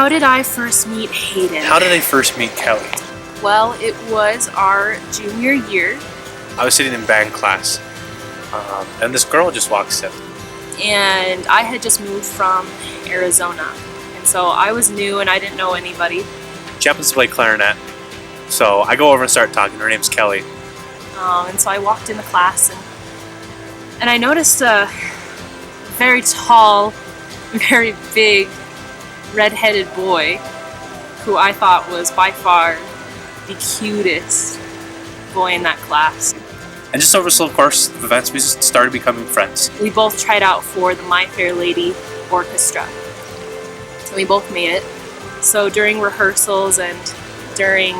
How did I first meet Hayden? How did I first meet Kelly? Well, it was our junior year. I was sitting in band class, and this girl just walks in. And I had just moved from Arizona. And so I was new and I didn't know anybody. She happens to play clarinet. So I go over and start talking. Her name's Kelly. And so I walked into class and I noticed a very tall, very big, red-headed boy who I thought was by far the cutest boy in that class. And just over the slow course of events, we just started becoming friends. We both tried out for the My Fair Lady Orchestra. And we both made it. So during rehearsals and during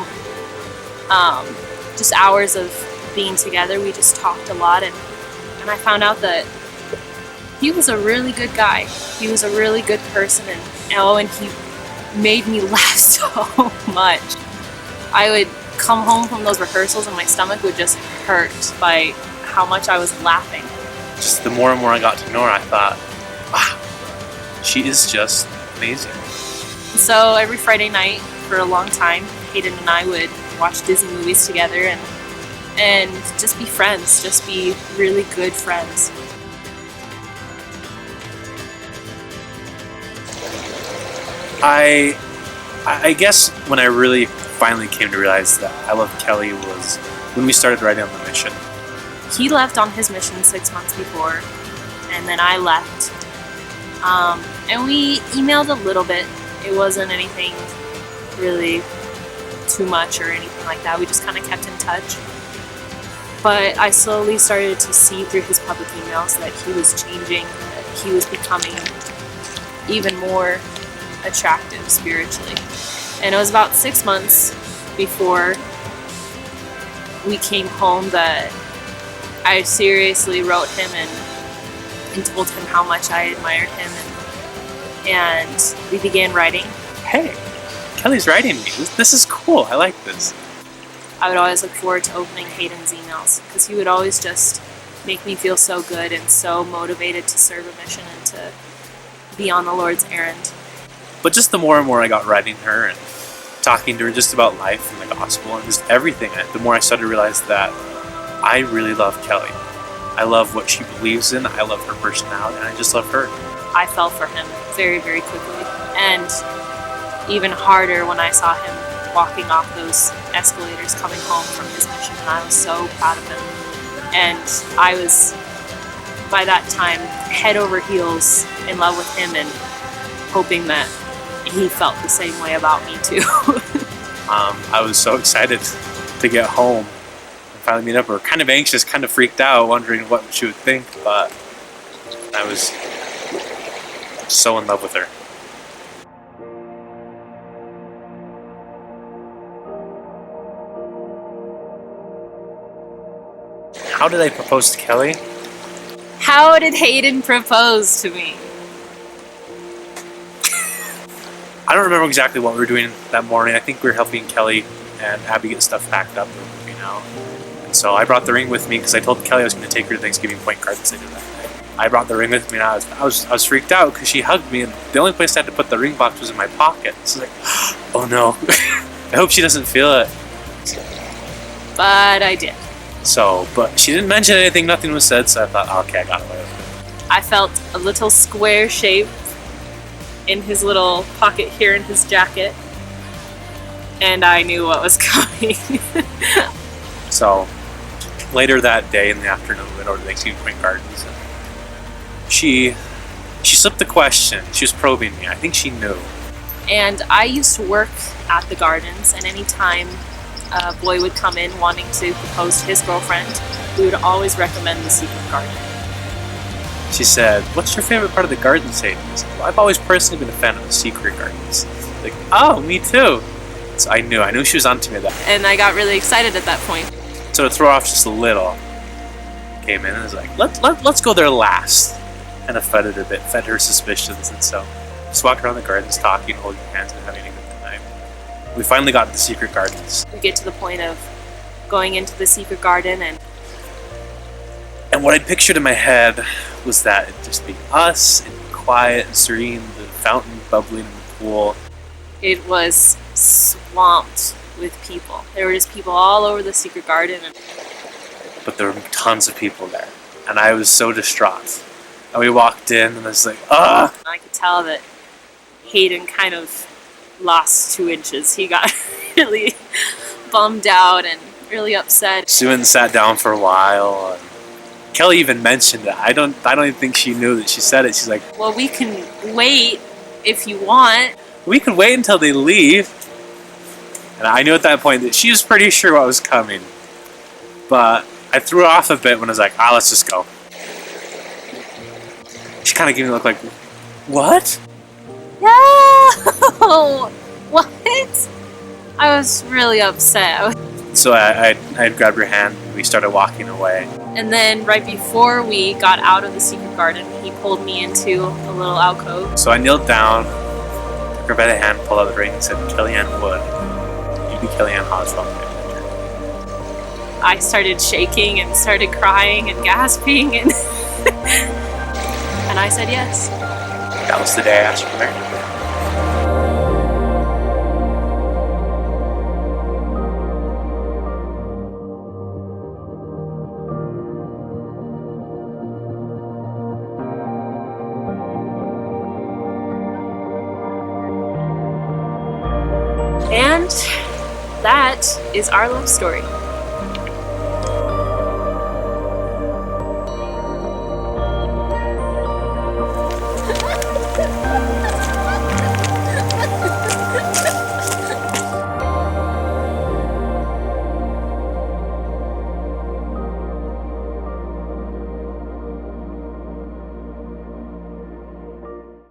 just hours of being together, we just talked a lot, and I found out that he was a really good guy. He was a really good person, and he made me laugh so much. I would come home from those rehearsals and my stomach would just hurt by how much I was laughing. Just the more and more I got to know her, I thought, wow, she is just amazing. So every Friday night for a long time, Hayden and I would watch Disney movies together and just be friends, just be really good friends. I guess when I really finally came to realize that I love Kelly was when we started writing on the mission. He left on his mission 6 months before, and then I left. And we emailed a little bit. It wasn't anything really too much or anything like that. We just kind of kept in touch. But I slowly started to see through his public emails that he was changing, that he was becoming even more attractive spiritually. And it was about 6 months before we came home that I seriously wrote him and told him how much I admired him, and we began writing. Hey, Kelly's writing me. This is cool. I like this. I would always look forward to opening Hayden's emails because he would always just make me feel so good and so motivated to serve a mission and to be on the Lord's errand. But just the more and more I got writing her and talking to her just about life and the gospel and just everything, the more I started to realize that I really love Kelly. I love what she believes in. I love her personality, and I just love her. I fell for him very, very quickly. And even harder when I saw him walking off those escalators coming home from his mission, and I was so proud of him. And I was, by that time, head over heels in love with him and hoping that he felt the same way about me too. I was so excited to get home and finally meet up. We were kind of anxious, kind of freaked out, wondering what she would think, but I was so in love with her. How did I propose to Kelly? How did Hayden propose to me? I don't remember exactly what we were doing that morning. I think we were helping Kelly and Abby get stuff packed up, And so I brought the ring with me because I told Kelly I was going to take her to Thanksgiving Point Gardens later that night. I brought the ring with me, and I was freaked out because she hugged me, and the only place I had to put the ring box was in my pocket. So I was like, oh no, I hope she doesn't feel it. But I did. So, but she didn't mention anything, nothing was said, so I thought, oh, okay, I got away with it. I felt a little square shape in his little pocket here in his jacket, and I knew what was coming. So, later that day in the afternoon, we went over to Thanksgiving Point Gardens, and she slipped the question. She was probing me. I think she knew. And I used to work at the gardens, and anytime a boy would come in wanting to propose to his girlfriend, we would always recommend the Secret Garden. She said, what's your favorite part of the garden, Sadie? I said, well, I've always personally been a fan of the Secret Gardens. Like, oh, me too. So I knew she was onto me at that. And I got really excited at that point. So to throw off just a little, came in and was like, let's go there last. Kind of fed it a bit, fed her suspicions, and so just walked around the gardens talking, holding hands, and having a good time. We finally got to the Secret Gardens. We get to the point of going into the Secret Garden, and what I pictured in my head was that it'd just be us, and quiet and serene, the fountain bubbling in the pool, it was swamped with people. There were just people all over the secret garden. And But there were tons of people there. And I was so distraught. And we walked in and I was like, ah! I could tell that Hayden kind of lost 2 inches. He got really bummed out and really upset. She went and sat down for a while. And Kelly even mentioned it. I don't even think she knew that she said it. She's like, Well, we can wait if you want. we could wait until they leave. And I knew at that point that she was pretty sure what was coming. But I threw her off a bit when I was like, let's just go. She kind of gave me a look like, what? No! What? I was really upset. So I had grabbed her hand and we started walking away. And then right before we got out of the secret garden, he pulled me into a little alcove. So I kneeled down, took her by the hand, pulled out the ring and said, Kellyanne Wood, you be Kellyanne Hoswell. I started shaking and started crying and gasping and and I said yes. That was the day I asked for marriage. And that is our love story.